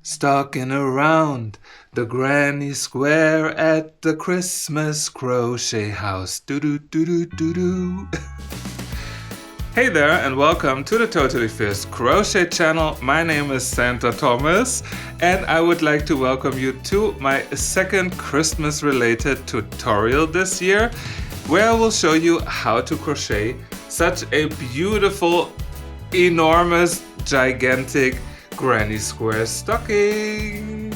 Stalking around the granny square at the Christmas crochet house. Do-do-do-do-do-do. Hey there and welcome to the Totally Fierce Crochet channel. My name is Santa Thomas and I would like to welcome you to my second Christmas related tutorial this year, where I will show you how to crochet such a beautiful, enormous, gigantic granny square stocking.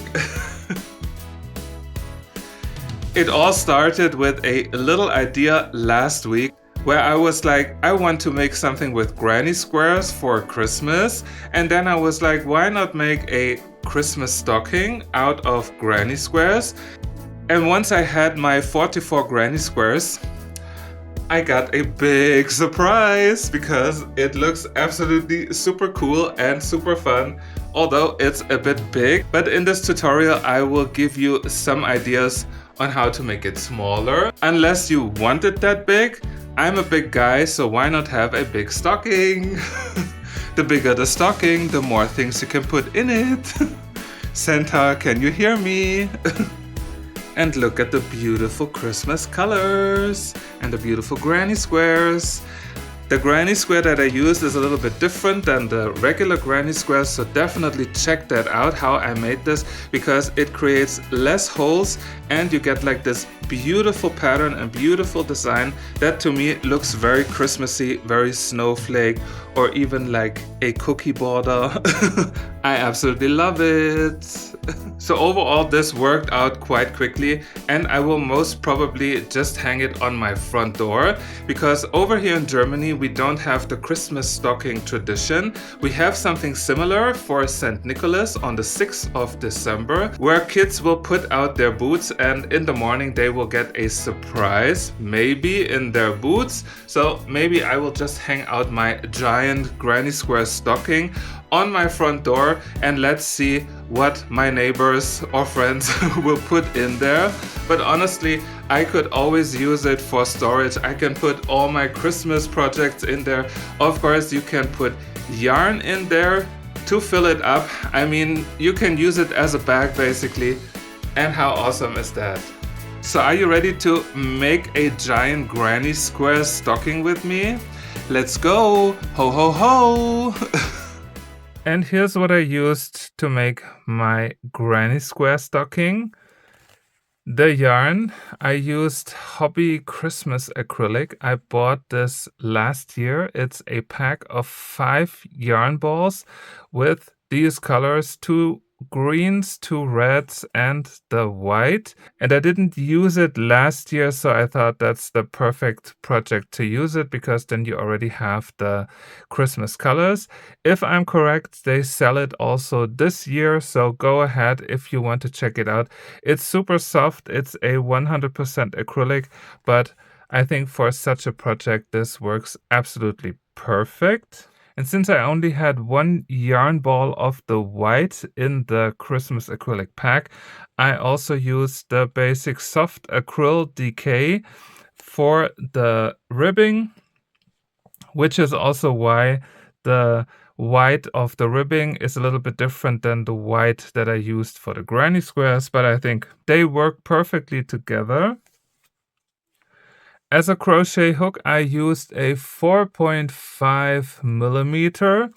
It all started with a little idea last week where I was like, I want to make something with granny squares for Christmas, and then I was like, why not make a Christmas stocking out of granny squares? And once I had my 44 granny squares, I got a big surprise because it looks absolutely super cool and super fun, although it's a bit big. But in this tutorial I will give you some ideas on how to make it smaller, unless you want it that big. I'm a big guy, so why not have a big stocking? The bigger the stocking, the more things you can put in it. Santa, can you hear me? And look at the beautiful Christmas colors and the beautiful granny squares. The granny square that I used is a little bit different than the regular granny squares, so definitely check that out, how I made this, because it creates less holes and you get like this beautiful pattern and beautiful design that to me looks very Christmassy, very snowflake, or even like a cookie border. I absolutely love it. So overall this worked out quite quickly, and I will most probably just hang it on my front door, because over here in Germany we don't have the Christmas stocking tradition. We have something similar for St. Nicholas on the 6th of December, where kids will put out their boots and in the morning they will get a surprise, maybe in their boots. So maybe I will just hang out my giant granny square stocking on my front door, and let's see what my neighbors or friends will put in there. But honestly, I could always use it for storage. I can put all my Christmas projects in there. Of course, you can put yarn in there to fill it up. I mean, you can use it as a bag basically. And how awesome is that? So are you ready to make a giant granny square stocking with me? Let's go! Ho ho ho! And here's what I used to make my granny square stocking. The yarn, I used Hobbii Christmas acrylic. I bought this last year. It's a pack of 5 yarn balls with these colors, 2 greens, 2 reds, and the white. And I didn't use it last year, so I thought that's the perfect project to use it, because then you already have the Christmas colors. If I'm correct, they sell it also this year, so go ahead if you want to check it out. It's super soft. It's a 100% acrylic, but I think for such a project this works absolutely perfect. And since I only had 1 yarn ball of the white in the Christmas acrylic pack, I also used the basic soft acrylic DK for the ribbing, which is also why the white of the ribbing is a little bit different than the white that I used for the granny squares, but I think they work perfectly together. As a crochet hook, I used a 4.5 millimeter.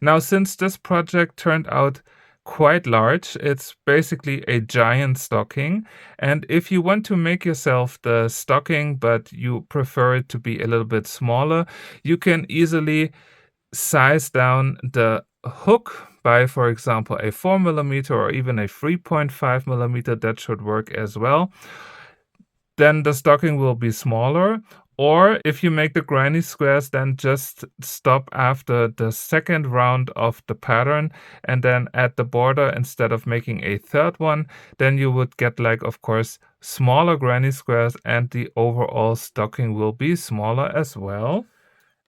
Now, since this project turned out quite large, it's basically a giant stocking. And if you want to make yourself the stocking, but you prefer it to be a little bit smaller, you can easily size down the hook by, for example, a 4 millimeter or even a 3.5 millimeter. That should work as well. Then the stocking will be smaller. Or if you make the granny squares, then just stop after the second round of the pattern and then add the border instead of making a third one. Then you would get, like, of course, smaller granny squares, and the overall stocking will be smaller as well.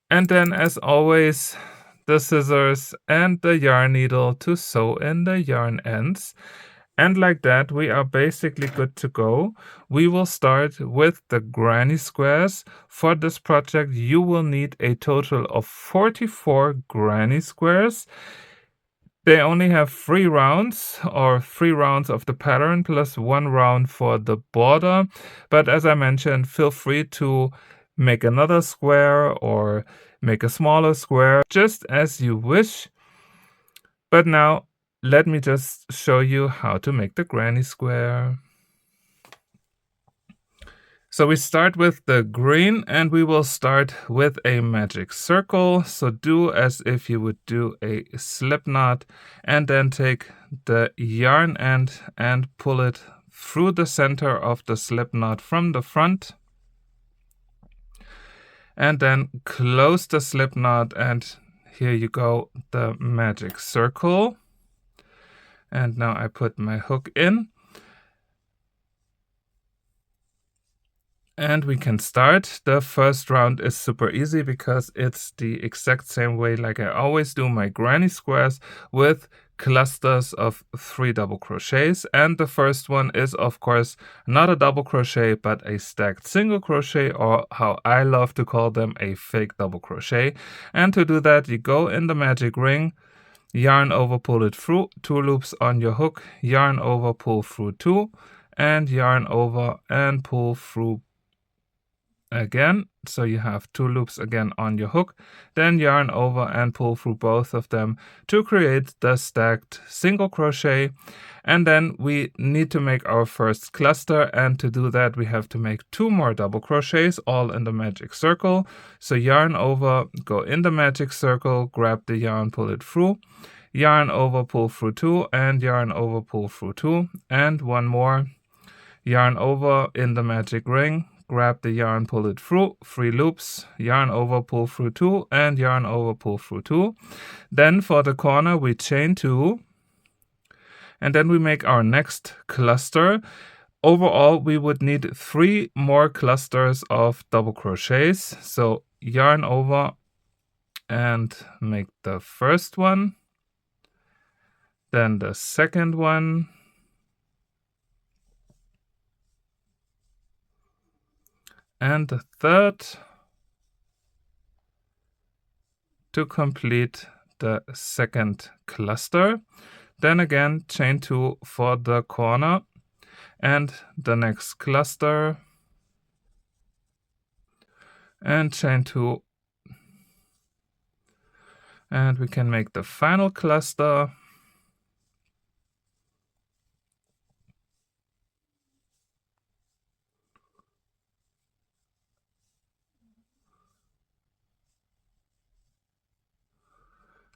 And then, as always, the scissors and the yarn needle to sew in the yarn ends. And like that, we are basically good to go. We will start with the granny squares. For this project, you will need a total of 44 granny squares. They only have 3 rounds, or 3 rounds of the pattern plus 1 round for the border. But as I mentioned, feel free to make another square or make a smaller square, just as you wish. But now let me just show you how to make the granny square. So we start with the green, and we will start with a magic circle. So do as if you would do a slip knot, and then take the yarn end and pull it through the center of the slip knot from the front. And then close the slip knot, and here you go, the magic circle. And now I put my hook in. And we can start. The first round is super easy because it's the exact same way like I always do my granny squares, with clusters of 3 double crochets. And the first one is, of course, not a double crochet but a stacked single crochet, or how I love to call them, a fake double crochet. And to do that, you go in the magic ring, yarn over, pull it through, 2 loops on your hook, yarn over, pull through 2, and yarn over and pull through again, so you have 2 loops again on your hook, then yarn over and pull through both of them to create the stacked single crochet. And then we need to make our first cluster, and to do that we have to make 2 more double crochets, all in the magic circle. So yarn over, go in the magic circle, grab the yarn, pull it through, yarn over, pull through 2, and yarn over, pull through 2, and 1 more, yarn over in the magic ring, grab the yarn, pull it through, 3 loops, yarn over, pull through 2, and yarn over, pull through 2. Then for the corner we chain 2, and then we make our next cluster. Overall we would need 3 more clusters of double crochets. So yarn over and make the first one, then the second one, and the third, to complete the second cluster. Then again chain 2 for the corner and the next cluster, and chain 2, and we can make the final cluster.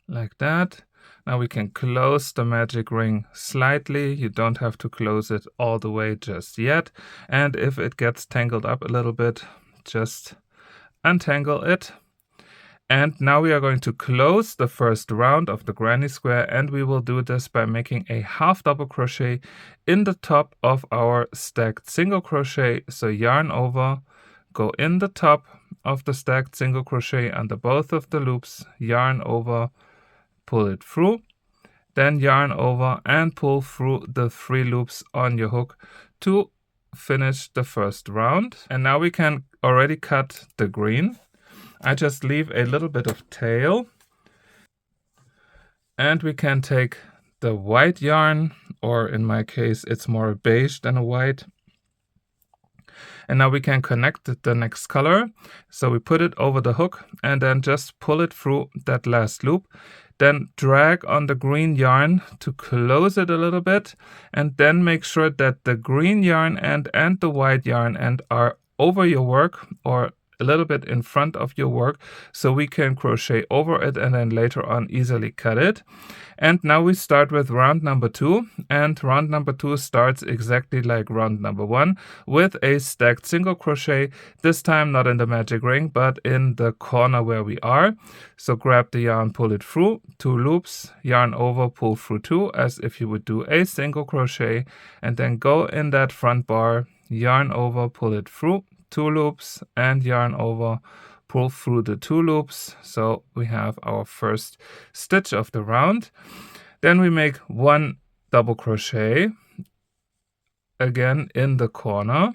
Like that. Now we can close the magic ring slightly. You don't have to close it all the way just yet. And if it gets tangled up a little bit, just untangle it. And now we are going to close the first round of the granny square, and we will do this by making a half double crochet in the top of our stacked single crochet. So yarn over, go in the top of the stacked single crochet under both of the loops, yarn over, pull it through, then yarn over and pull through the 3 loops on your hook to finish the first round. And now we can already cut the green. I just leave a little bit of tail, and we can take the white yarn, or in my case it's more beige than a white, and now we can connect the next color. So we put it over the hook and then just pull it through that last loop, then drag on the green yarn to close it a little bit, and then make sure that the green yarn end and the white yarn end are over your work, or a little bit in front of your work, so we can crochet over it and then later on easily cut it. And now we start with round number 2, and round number 2 starts exactly like round number 1 with a stacked single crochet, this time not in the magic ring but in the corner where we are. So grab the yarn, pull it through, 2 loops, yarn over, pull through 2 as if you would do a single crochet, and then go in that front bar, yarn over, pull it through, 2 loops, and yarn over, pull through the 2 loops. So we have our first stitch of the round. Then we make 1 double crochet again in the corner,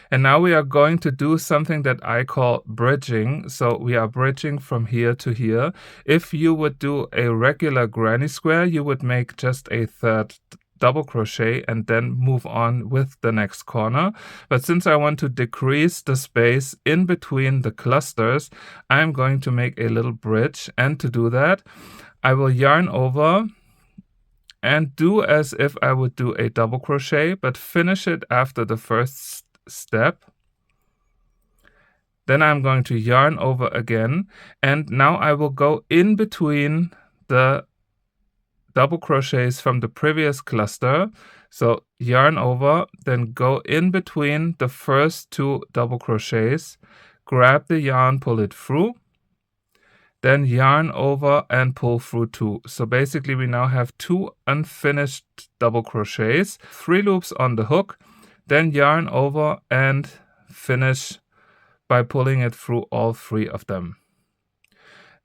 And now we are going to do something that I call bridging. So we are bridging from here to here. If you would do a regular granny square, you would make just a third double crochet and then move on with the next corner. But since I want to decrease the space in between the clusters, I'm going to make a little bridge. And to do that, I will yarn over and do as if I would do a double crochet, but finish it after the first step. Then I'm going to yarn over again, and now I will go in between the double crochets from the previous cluster. So yarn over, then go in between the first two double crochets, grab the yarn, pull it through, then yarn over and pull through two. So basically we now have two unfinished double crochets, 3 loops on the hook, then yarn over and finish by pulling it through all 3 of them.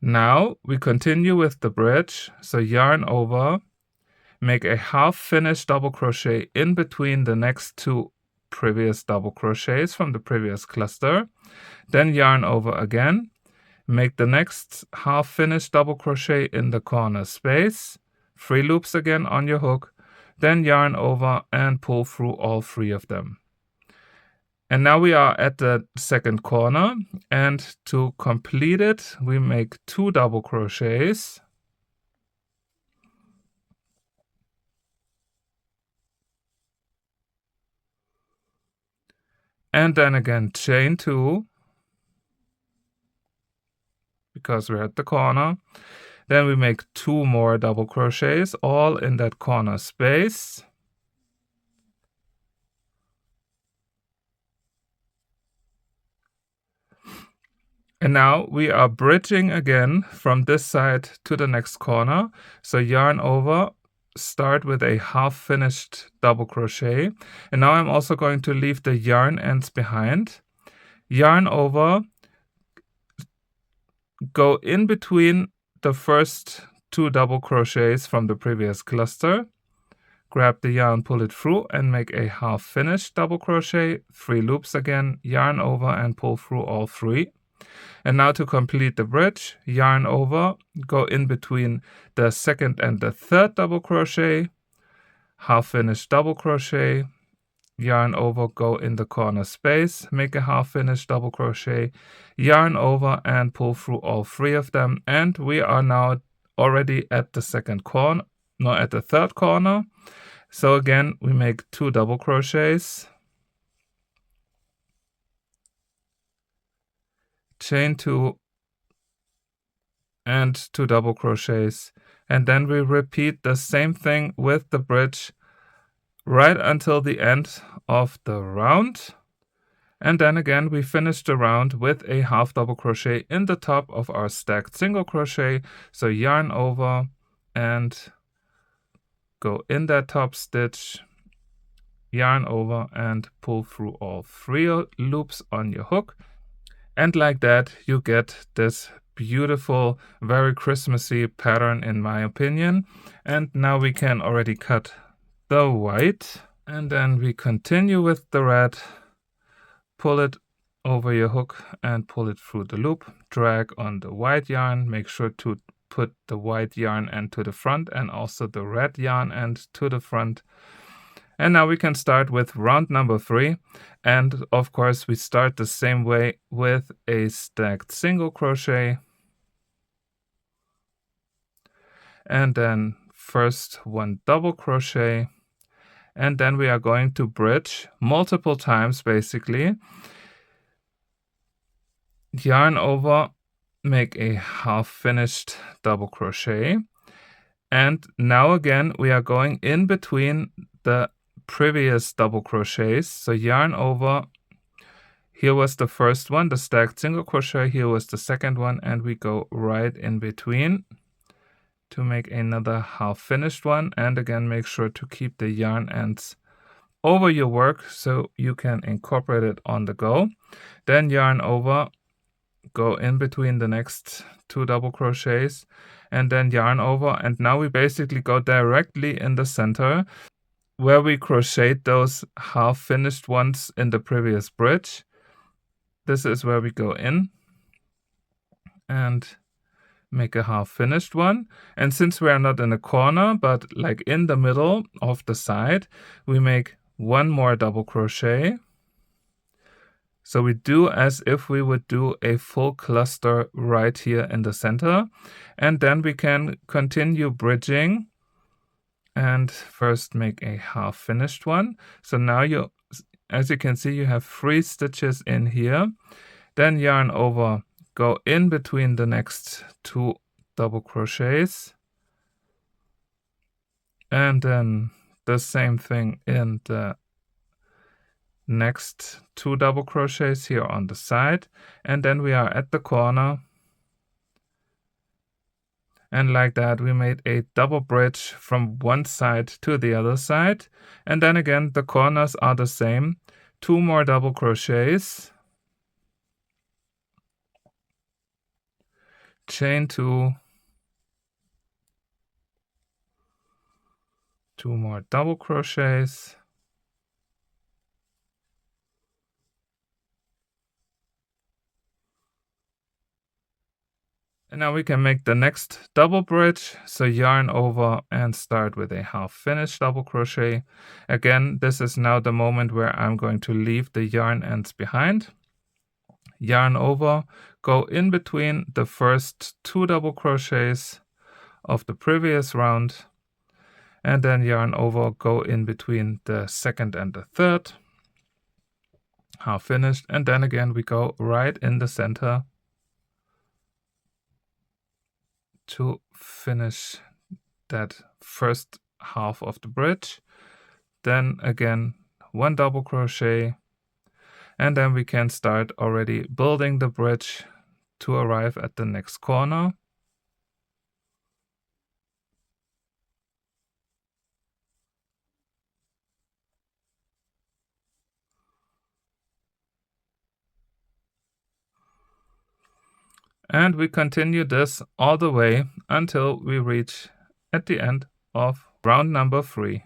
Now we continue with the bridge. So yarn over, make a half finished double crochet in between the next 2 previous double crochets from the previous cluster, then yarn over again, make the next half finished double crochet in the corner space, 3 loops again on your hook, then yarn over and pull through all 3 of them. And now we are at the second corner, and to complete it, we make 2 double crochets. And then again, chain 2, because we're at the corner. Then we make 2 more double crochets, all in that corner space. And now we are bridging again from this side to the next corner. So yarn over, start with a half finished double crochet. And now I'm also going to leave the yarn ends behind. Yarn over, go in between the first 2 double crochets from the previous cluster. Grab the yarn, pull it through, and make a half finished double crochet, 3 loops again, yarn over and pull through all 3. And now to complete the bridge, yarn over, go in between the second and the third double crochet, half finished double crochet, yarn over, go in the corner space, make a half finished double crochet, yarn over and pull through all 3 of them. And we are now already at the second corner, no, at the third corner. So again, we make 2 double crochets, chain 2, and 2 double crochets, and then we repeat the same thing with the bridge right until the end of the round. And then again we finish the round with a half double crochet in the top of our stacked single crochet. So yarn over and go in that top stitch, yarn over and pull through all 3 loops on your hook. And like that you get this beautiful, very Christmassy pattern in my opinion. And now we can already cut the white, and then we continue with the red, pull it over your hook and pull it through the loop, drag on the white yarn, make sure to put the white yarn end to the front and also the red yarn end to the front. And now we can start with round number 3. And of course we start the same way with a stacked single crochet. And then first 1 double crochet. And then we are going to bridge multiple times basically. Yarn over, make a half finished double crochet. And now again we are going in between the previous double crochets. So yarn over, here was the first one, the stacked single crochet, here was the second one, and we go right in between to make another half finished one. And again, make sure to keep the yarn ends over your work so you can incorporate it on the go. Then yarn over, go in between the next 2 double crochets, and then yarn over, and now we basically go directly in the center. where we crocheted those half finished ones in the previous bridge. This is where we go in and make a half finished one. And since we are not in a corner, but like in the middle of the side, we make one more double crochet. So we do as if we would do a full cluster right here in the center. And then we can continue bridging and first make a half finished one. So now as you can see, you have 3 stitches in here. Then yarn over, go in between the next 2 double crochets, and then the same thing in the next 2 double crochets here on the side, and then we are at the corner, and like that we made a double bridge from one side to the other side. And then again the corners are the same, 2 more double crochets, chain 2, 2 more double crochets, and now we can make the next double bridge. So yarn over and start with a half finished double crochet. Again, this is now the moment where I'm going to leave the yarn ends behind. Yarn over, go in between the first 2 double crochets of the previous round, and then yarn over, go in between the second and the third, half finished, and then again we go right in the center to finish that first half of the bridge. Then again 1 double crochet, and then we can start already building the bridge to arrive at the next corner. And we continue this all the way until we reach at the end of round number 3.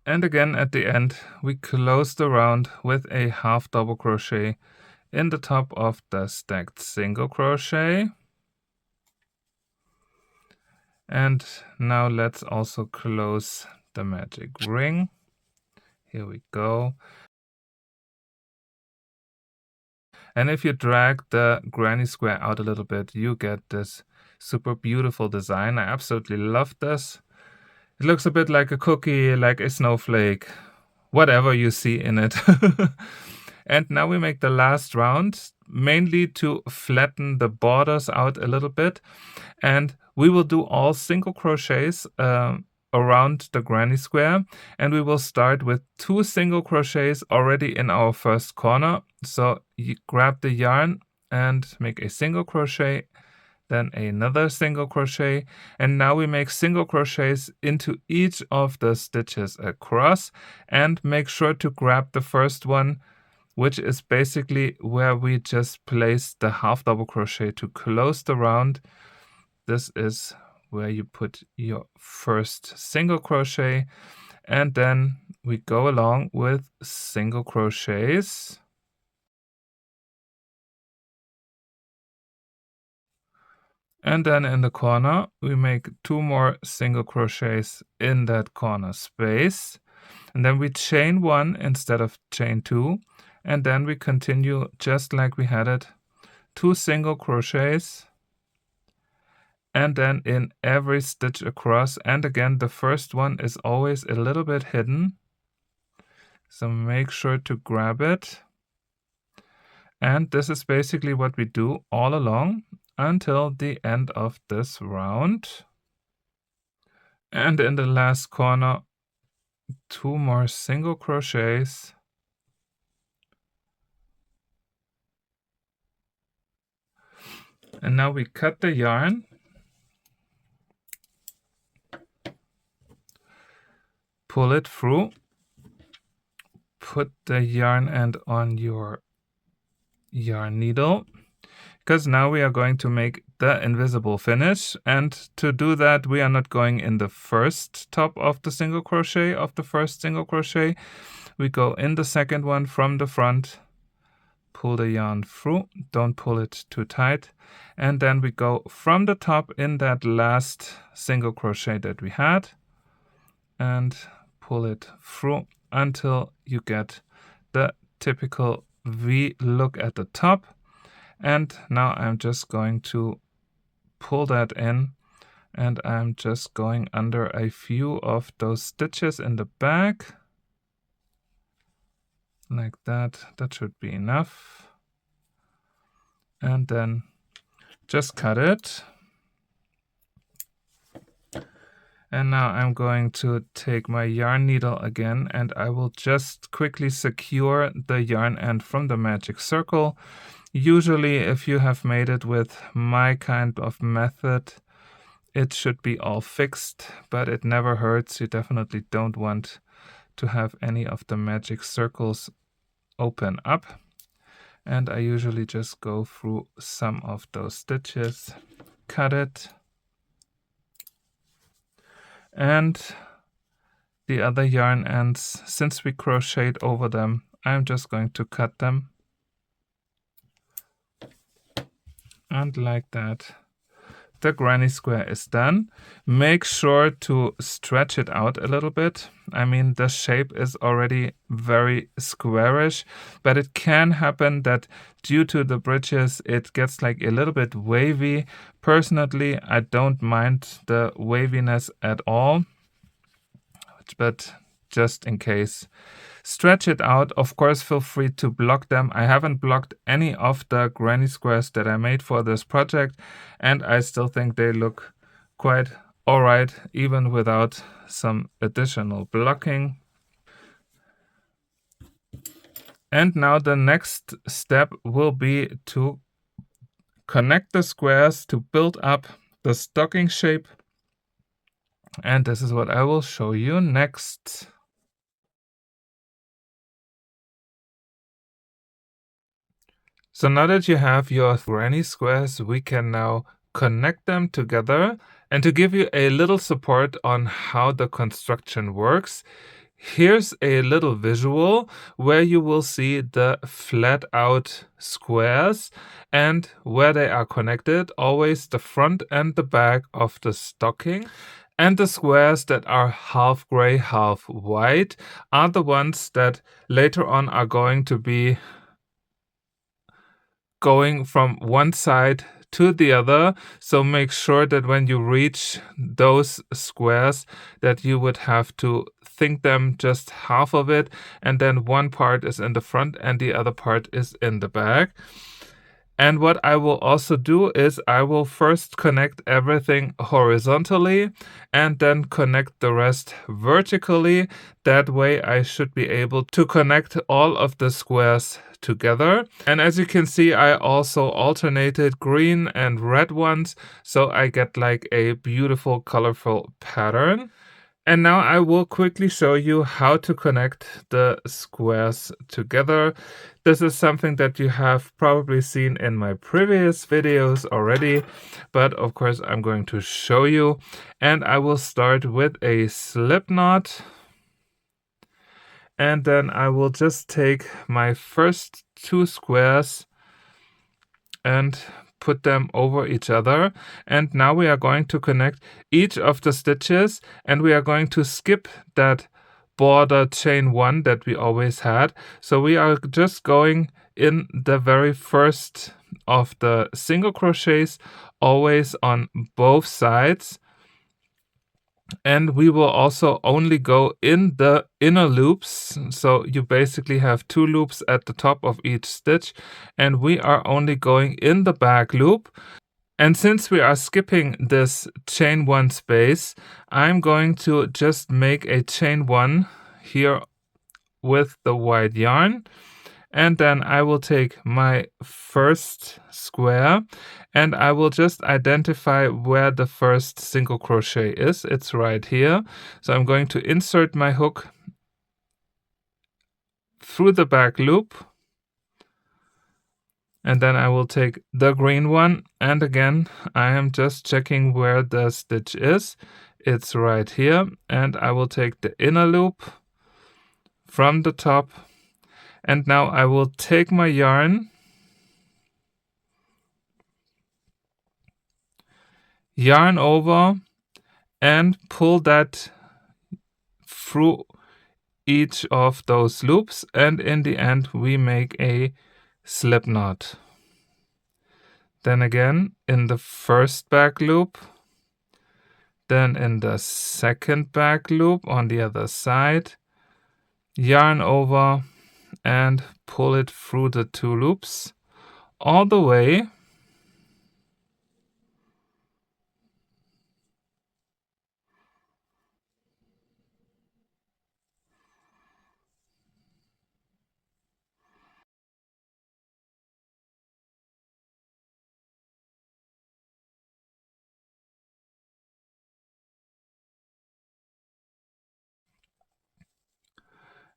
And again at the end we close the round with a half double crochet in the top of the stacked single crochet. And now let's also close the magic ring. Here we go. And if you drag the granny square out a little bit, you get this super beautiful design. I absolutely love this. It looks a bit like a cookie, like a snowflake, whatever you see in it. And now we make the last round, mainly to flatten the borders out a little bit. And we will do all single crochets around the granny square, and we will start with 2 single crochets already in our first corner. So you grab the yarn and make a single crochet, then another single crochet, and now we make single crochets into each of the stitches across, and make sure to grab the first one, which is basically where we just place the half double crochet to close the round. This is where you put your first single crochet, and then we go along with single crochets. And then in the corner we make 2 more single crochets in that corner space, and then we chain 1 instead of chain 2, and then we continue just like we had it, 2 single crochets, and then in every stitch across. And again, the first one is always a little bit hidden, so make sure to grab it. And this is basically what we do all along until the end of this round. And in the last corner, 2 more single crochets, and now we cut the yarn, pull it through, put the yarn end on your yarn needle, because now we are going to make the invisible finish. And to do that, we are not going in the first top of the single crochet of the first single crochet. We go in the second one from the front, pull the yarn through, don't pull it too tight, and then we go from the top in that last single crochet that we had and pull it through until you get the typical V look at the top. And now I'm just going to pull that in, and I'm just going under a few of those stitches in the back like that. That should be enough. And then just cut it. And now I'm going to take my yarn needle again, and I will just quickly secure the yarn end from the magic circle. Usually, if you have made it with my kind of method, it should be all fixed, but it never hurts. You definitely don't want to have any of the magic circles open up. And I usually just go through some of those stitches, cut it, and the other yarn ends, since we crocheted over them, I'm just going to cut them. And like that, the granny square is done. Make sure to stretch it out a little bit. I mean, the shape is already very squarish, but it can happen that due to the bridges, it gets like a little bit wavy. Personally, I don't mind the waviness at all, but just in case, stretch it out. Of course, feel free to block them. I haven't blocked any of the granny squares that I made for this project, and I still think they look quite alright, even without some additional blocking. And now the next step will be to connect the squares to build up the stocking shape. And this is what I will show you next. So now that you have your granny squares, we can now connect them together. And to give you a little support on how the construction works, here's a little visual where you will see the flat out squares and where they are connected, always the front and the back of the stocking. And the squares that are half gray, half white are the ones that later on are going to be going from one side to the other. So make sure that when you reach those squares that you would have to think them just half of it, and then one part is in the front and the other part is in the back. And what I will also do is I will first connect everything horizontally and then connect the rest vertically. That way I should be able to connect all of the squares together. And as you can see, I also alternated green and red ones, so I get like a beautiful colorful pattern. And now I will quickly show you how to connect the squares together. This is something that you have probably seen in my previous videos already, but of course I'm going to show you. And I will start with a slip knot. And then I will just take my first two squares and put them over each other. And now we are going to connect each of the stitches, and we are going to skip that border chain one that we always had. So we are just going in the very first of the single crochets, always on both sides. And we will also only go in the inner loops. So you basically have two loops at the top of each stitch, and we are only going in the back loop. And since we are skipping this chain one space, I'm going to just make a chain one here with the white yarn. And then I will take my first square and I will just identify where the first single crochet is. It's right here. So I'm going to insert my hook through the back loop. And then I will take the green one, and again I am just checking where the stitch is. It's right here, and I will take the inner loop from the top, and now I will take my yarn, over, and pull that through each of those loops, and in the end we make a slip knot. Then again in the first back loop, then in the second back loop on the other side, yarn over and pull it through the two loops all the way.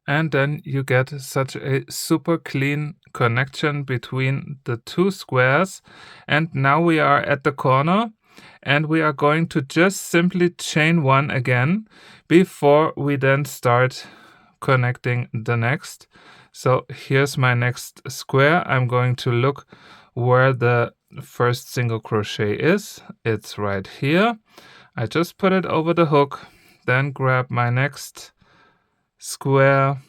And then you get such a super clean connection between the two squares. And now we are at the corner, and we are going to just simply chain one again before we then start connecting the next. So here's my next square. I'm going to look where the first single crochet is. It's right here. I just put it over the hook, then grab my next square.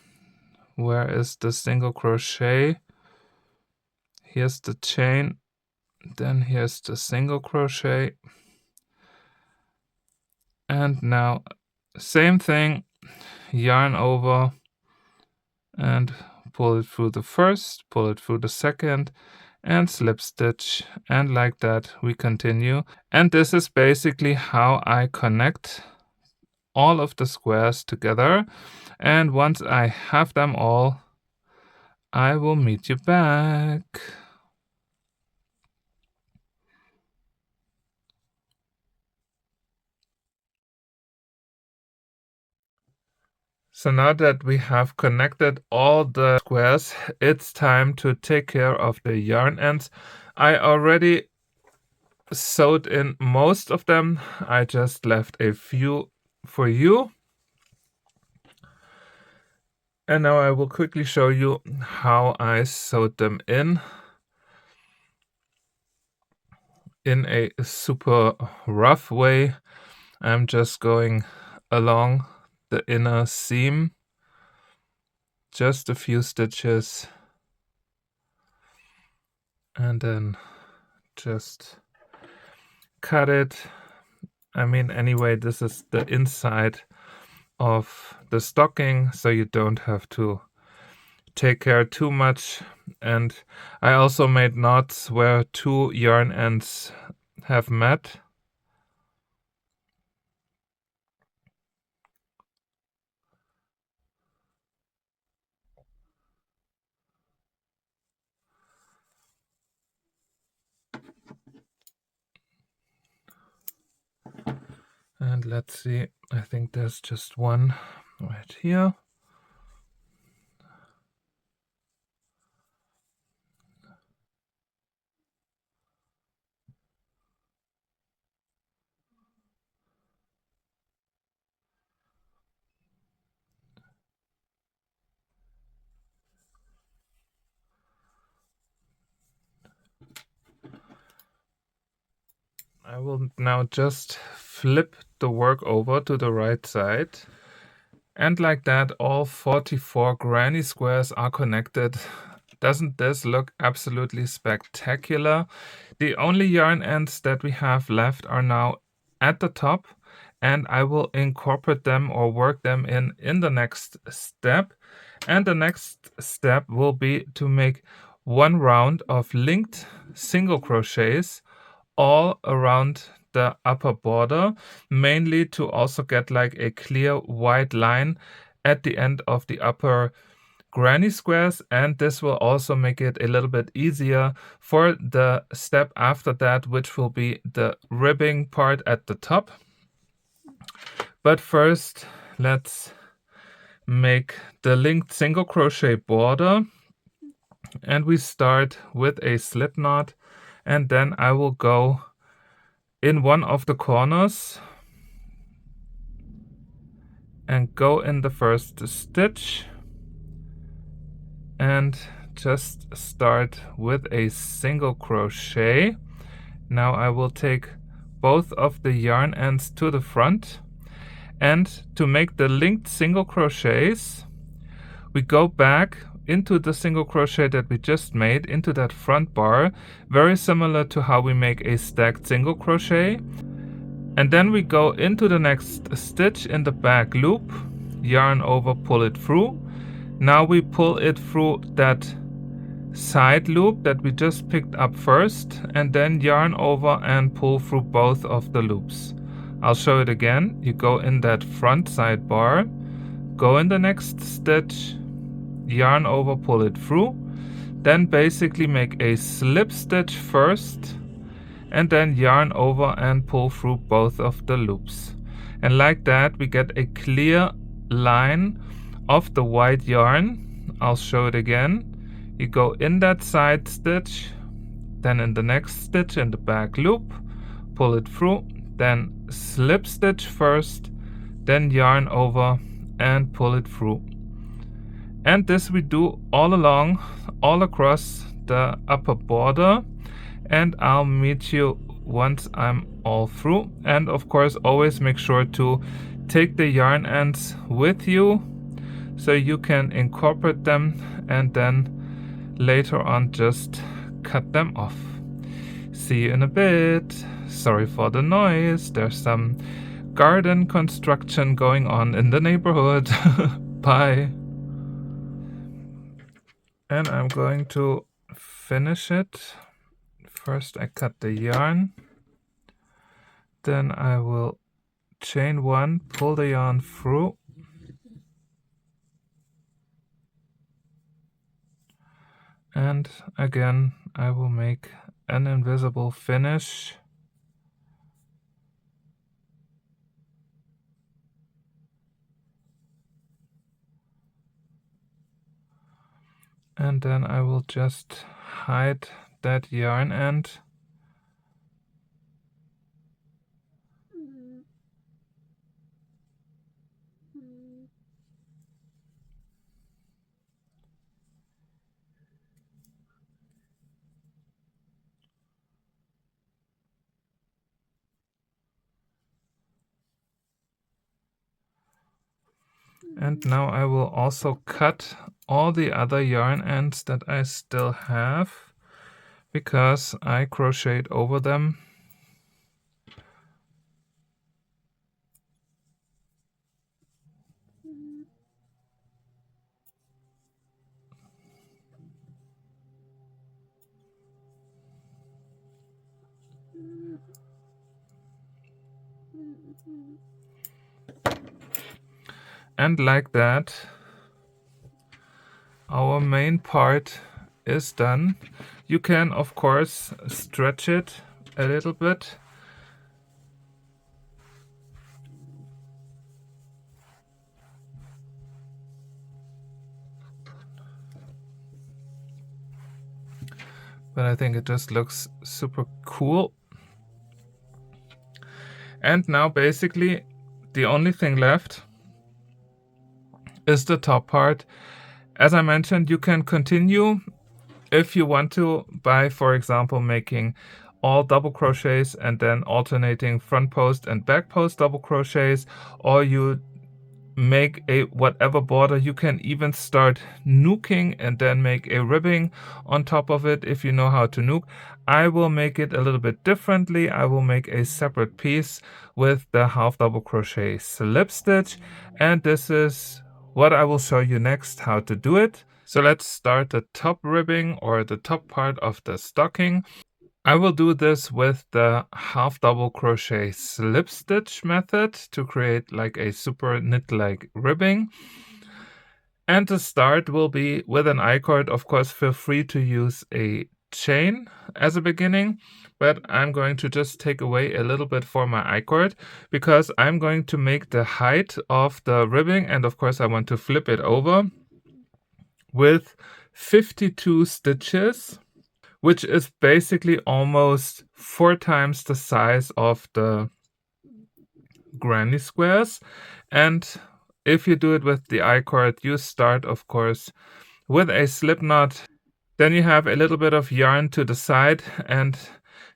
Where is the single crochet? Here's the chain, then here's the single crochet, and now same thing, yarn over and pull it through the first, pull it through the second, and slip stitch, and like that we continue. And this is basically how I connect all of the squares together. And once I have them all, I will meet you back. So now that we have connected all the squares, it's time to take care of the yarn ends. I already sewed in most of them. I just left a few for you. And now I will quickly show you how I sewed them in a super rough way. I'm just going along the inner seam, just a few stitches, and then just cut it. I mean, anyway, this is the inside of the stocking, so you don't have to take care too much. And I also made knots where two yarn ends have met. And let's see, I think there's just one right here. I will now just flip the work over to the right side. And like that, all 44 granny squares are connected. Doesn't this look absolutely spectacular? The only yarn ends that we have left are now at the top, and I will incorporate them or work them in the next step. And the next step will be to make one round of linked single crochets all around the upper border, mainly to also get like a clear white line at the end of the upper granny squares, and this will also make it a little bit easier for the step after that, which will be the ribbing part at the top. But first, let's make the linked single crochet border. And we start with a slip knot, and then I will go in one of the corners and go in the first stitch and just start with a single crochet. Now I will take both of the yarn ends to the front, and to make the linked single crochets we go back into the single crochet that we just made into that front bar, very similar to how we make a stacked single crochet. And then we go into the next stitch in the back loop, yarn over, pull it through. Now we pull it through that side loop that we just picked up first, and then yarn over and pull through both of the loops. I'll show it again. You go in that front side bar, go in the next stitch, yarn over, pull it through, then basically make a slip stitch first, and then yarn over and pull through both of the loops. And like that we get a clear line of the white yarn. I'll show it again. You go in that side stitch, then in the next stitch in the back loop, pull it through, then slip stitch first, then yarn over and pull it through. And this we do all along, all across the upper border, and I'll meet you once I'm all through. And of course always make sure to take the yarn ends with you so you can incorporate them and then later on just cut them off. See you in a bit. Sorry for the noise, there's some garden construction going on in the neighborhood. Bye. And I'm going to finish it. First I cut the yarn, then I will chain one, pull the yarn through, and again I will make an invisible finish. And then I will just hide that yarn end. And now I will also cut all the other yarn ends that I still have, because I crocheted over them. And like that, our main part is done. You can of course stretch it a little bit. But I think it just looks super cool. And now basically the only thing left is the top part. As I mentioned, you can continue if you want to by, for example, making all double crochets and then alternating front post and back post double crochets, or you make a whatever border. You can even start nooking and then make a ribbing on top of it if you know how to nook. I will make it a little bit differently. I will make a separate piece with the half double crochet slip stitch, and this is what I will show you next how to do it. So let's start the top ribbing or the top part of the stocking. I will do this with the half double crochet slip stitch method to create like a super knit-like ribbing. And the start will be with an I-cord. Of course, feel free to use a chain as a beginning, but I'm going to just take away a little bit for my I-cord because I'm going to make the height of the ribbing, and of course I want to flip it over with 52 stitches, which is basically almost 4 times the size of the granny squares. And if you do it with the I-cord, you start, of course, with a slip knot. Then you have a little bit of yarn to the side, and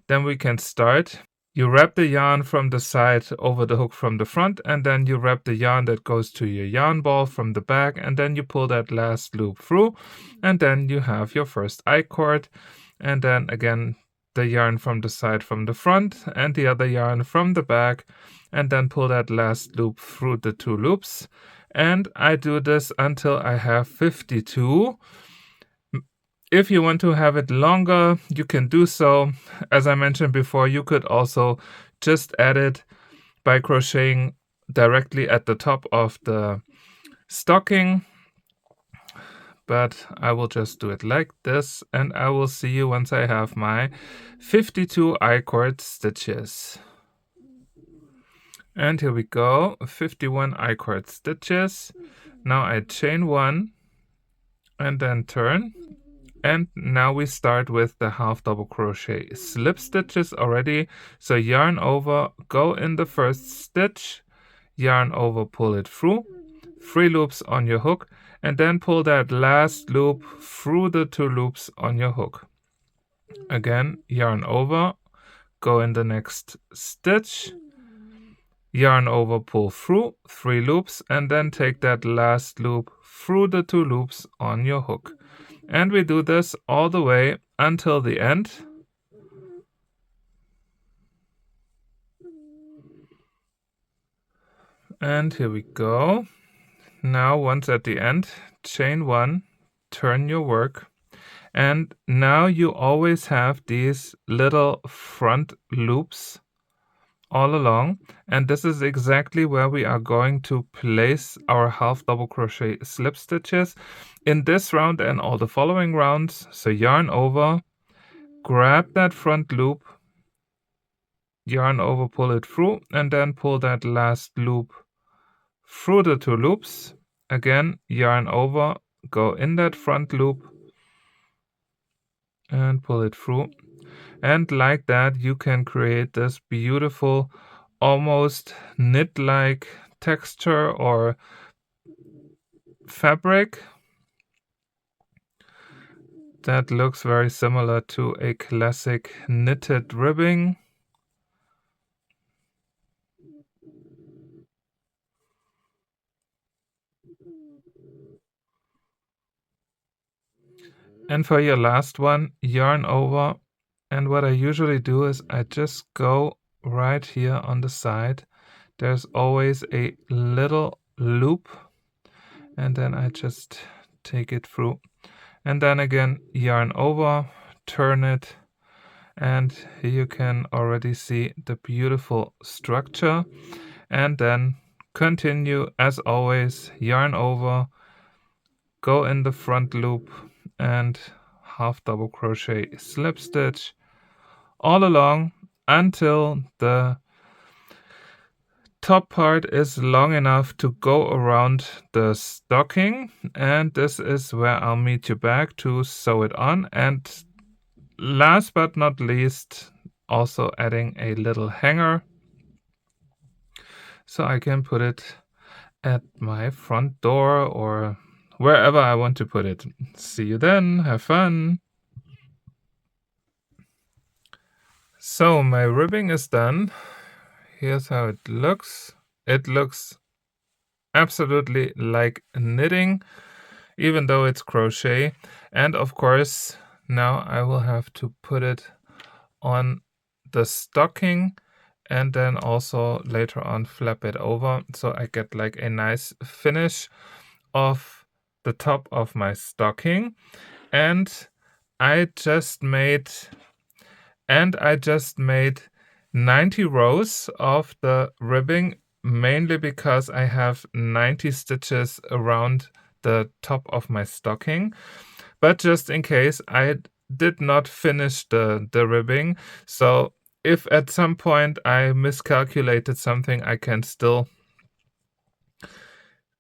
then we can start. You wrap the yarn from the side over the hook from the front, and then you wrap the yarn that goes to your yarn ball from the back, and then you pull that last loop through, and then you have your first I-cord, and then again the yarn from the side from the front and the other yarn from the back, and then pull that last loop through the 2 loops. And I do this until I have 52. If you want to have it longer, you can do so. As I mentioned before, you could also just add it by crocheting directly at the top of the stocking. But I will just do it like this, and I will see you once I have my 52 I-cord stitches. And here we go, 51 I-cord stitches. Now I chain 1 and then turn. And now we start with the half double crochet slip stitches already. So yarn over, go in the first stitch, yarn over, pull it through, 3 loops on your hook, and then pull that last loop through the 2 loops on your hook. Again, yarn over, go in the next stitch, yarn over, pull through, 3 loops, and then take that last loop through the 2 loops on your hook. And we do this all the way until the end. And here we go. Now once at the end, chain 1, turn your work. And now you always have these little front loops all along, and this is exactly where we are going to place our half double crochet slip stitches in this round and all the following rounds. So yarn over, grab that front loop, yarn over, pull it through, and then pull that last loop through the 2 loops. Again, yarn over, go in that front loop and pull it through. And like that, you can create this beautiful, almost knit-like texture or fabric that looks very similar to a classic knitted ribbing. And for your last one, yarn over. And what I usually do is I just go right here on the side. There's always a little loop, and then I just take it through. And then again, yarn over, turn it, and here you can already see the beautiful structure. And then continue as always, yarn over, go in the front loop, and half double crochet slip stitch all along until the top part is long enough to go around the stocking. And this is where I'll meet you back to sew it on. And last but not least, also adding a little hanger so I can put it at my front door or wherever I want to put it. See you then. Have fun. So my ribbing is done. Here's how it looks. It looks absolutely like knitting, even though it's crochet. And of course, now I will have to put it on the stocking and then also later on flap it over so I get like a nice finish of the top of my stocking. And I just made 90 rows of the ribbing, mainly because I have 90 stitches around the top of my stocking. But just in case, I did not finish the ribbing. So if at some point I miscalculated something, I can still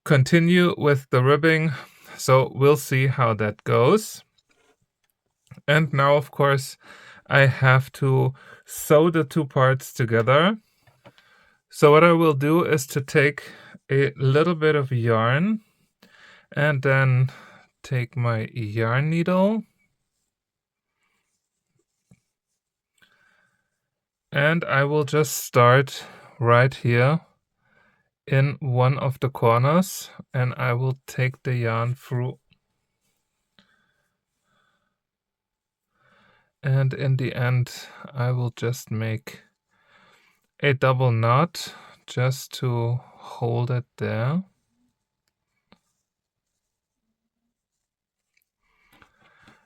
continue with the ribbing. So we'll see how that goes. And now, of course, I have to sew the two parts together. So what I will do is to take a little bit of yarn and then take my yarn needle and I will just start right here in one of the corners and I will take the yarn through, and in the end I will just make a double knot just to hold it there.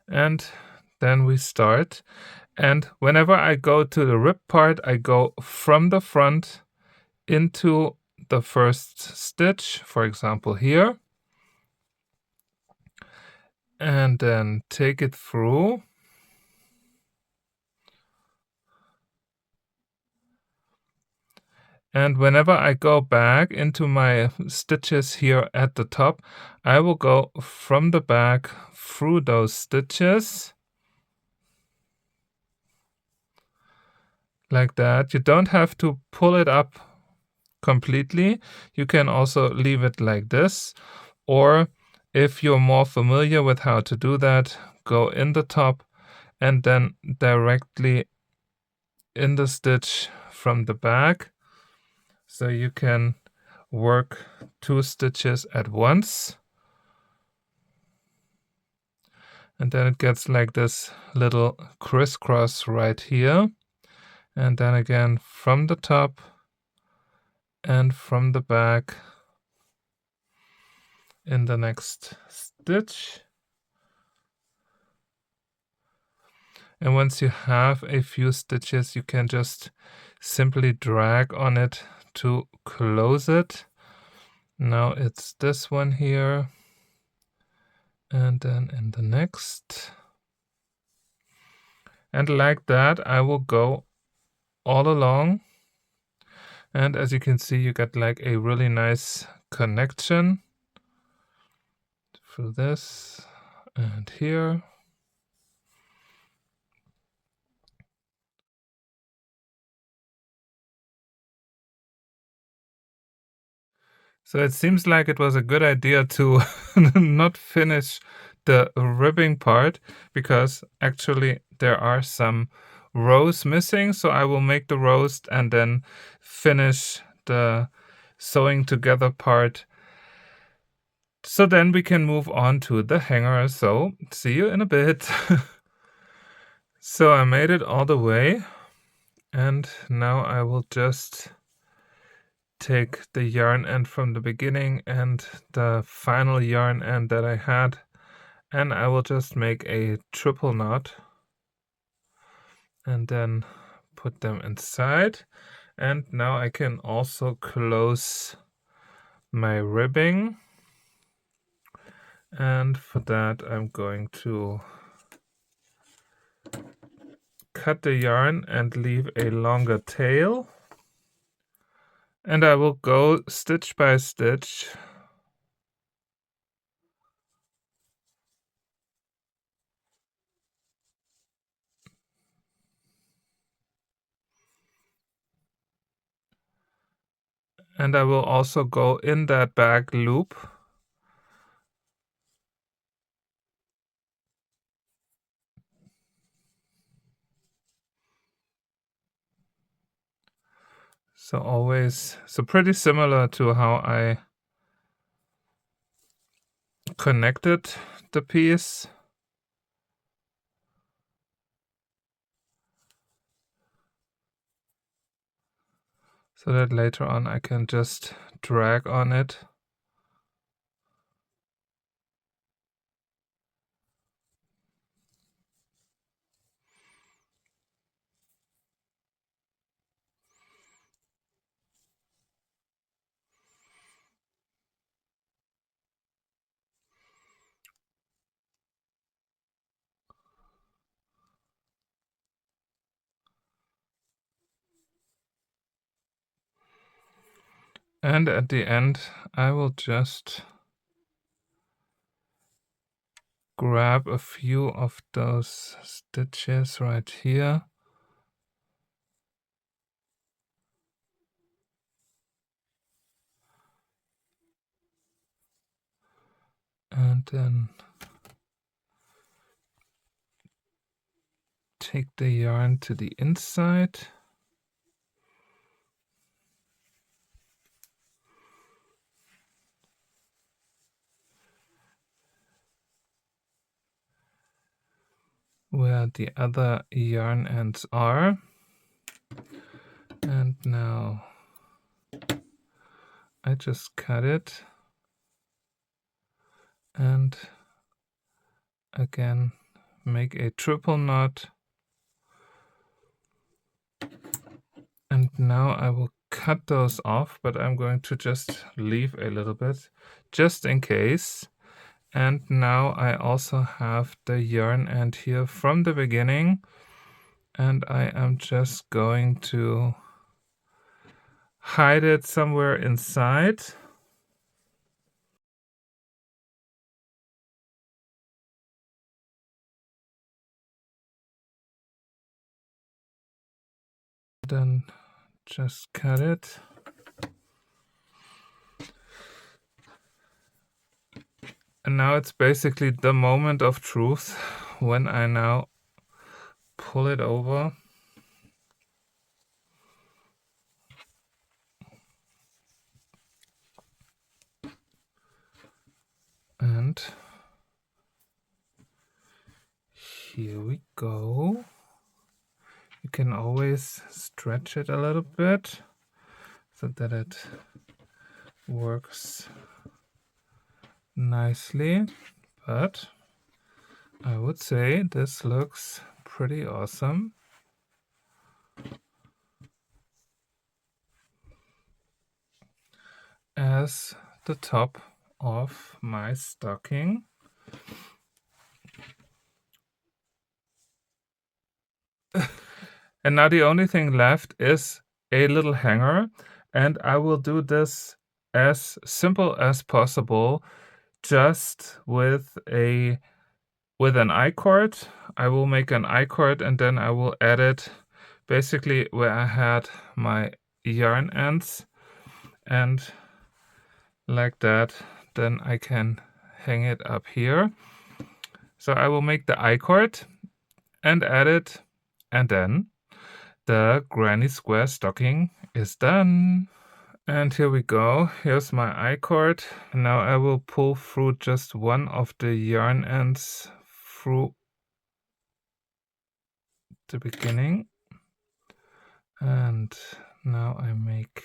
And then we start, and whenever I go to the rib part, I go from the front into the first stitch, for example here, and then take it through, and whenever I go back into my stitches here at the top, I will go from the back through those stitches like that. You don't have to pull it up completely. You can also leave it like this, or if you're more familiar with how to do that, go in the top and then directly in the stitch from the back, so you can work two stitches at once, and then it gets like this little crisscross right here, and then again from the top and from the back in the next stitch. And once you have a few stitches, you can just simply drag on it to close it. Now it's this one here, and then in the next. And like that, I will go all along. And as you can see, you get like a really nice connection through this and here. So it seems like it was a good idea to not finish the ribbing part, because actually there are some rows missing. So I will make the rows and then finish the sewing together part. So then we can move on to the hanger. So see you in a bit. So I made it all the way, and now I will just take the yarn end from the beginning and the final yarn end that I had, and I will just make a triple knot and then put them inside. And now I can also close my ribbing, and for that I'm going to cut the yarn and leave a longer tail, and I will go stitch by stitch and I will also go in that back loop. So pretty similar to how I connected the piece. So that later on I can just drag on it. And at the end, I will just grab a few of those stitches right here. And then take the yarn to the inside. Where the other yarn ends are. And now I just cut it and again make a triple knot. And now I will cut those off, but I'm going to just leave a little bit just in case. And now I also have the yarn end here from the beginning, and I am just going to hide it somewhere inside. Then just cut it. And now it's basically the moment of truth when I now pull it over. And here we go. You can always stretch it a little bit so that it works nicely, but I would say this looks pretty awesome. As the top of my stocking. And now the only thing left is a little hanger, and I will do this as simple as possible, just with an I-cord. I will make an I-cord and then I will add it basically where I had my yarn ends, and like that, then I can hang it up here. So I will make the I-cord and add it, and then the granny square stocking is done. And here we go. Here's my I-cord. Now I will pull through just one of the yarn ends through the beginning. And now I make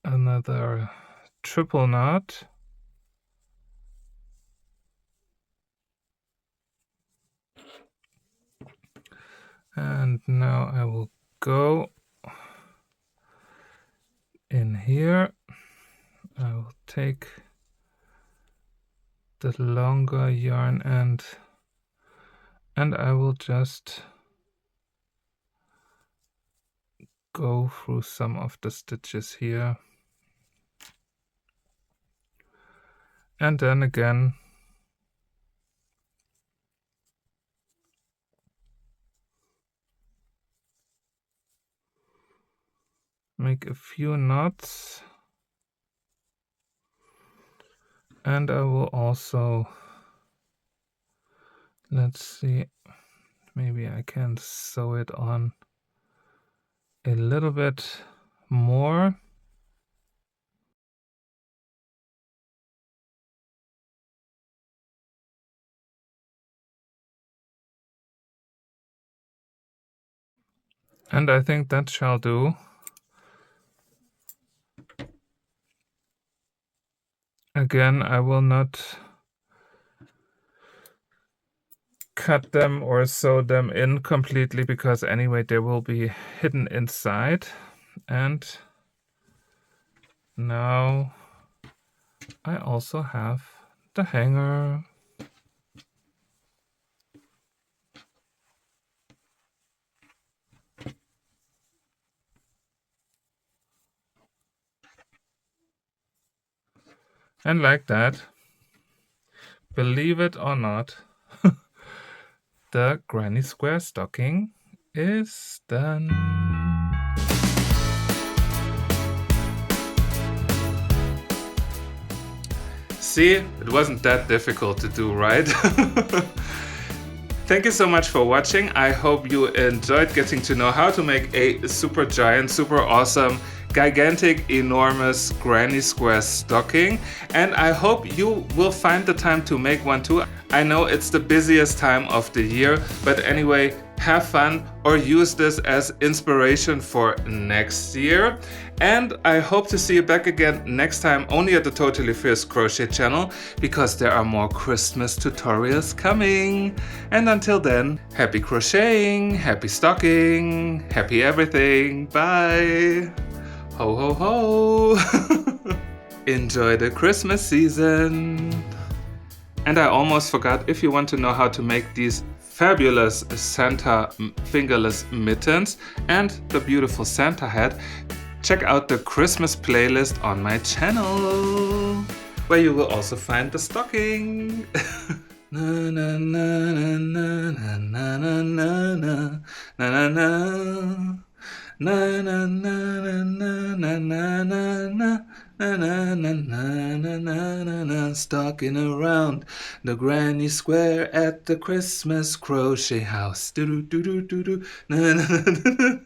another triple knot. And now I will go in here. I will take the longer yarn end and I will just go through some of the stitches here. And then again make a few knots, and I will also, let's see, maybe I can sew it on a little bit more. And I think that shall do. Again, I will not cut them or sew them in completely because anyway they will be hidden inside. And now I also have the hanger. And like that, believe it or not, the granny square stocking is done. See, it wasn't that difficult to do, right? Thank you so much for watching. I hope you enjoyed getting to know how to make a super giant, super awesome, gigantic, enormous granny square stocking. And I hope you will find the time to make one too. I know it's the busiest time of the year, but anyway, have fun or use this as inspiration for next year. And I hope to see you back again next time only at the Totally Fierce Crochet channel, because there are more Christmas tutorials coming. And until then, happy crocheting, happy stocking, happy everything. Bye. Ho ho ho. Enjoy the Christmas season. And I almost forgot, if you want to know how to make these fabulous Santa fingerless mittens and the beautiful Santa hat, check out the Christmas playlist on my channel, where you will also find the stocking. Na na na na na na na na na na na. Na na na na na na na na na na na na na na, stalking around the granny square at the Christmas crochet house. Do do do do do do. Na na na na.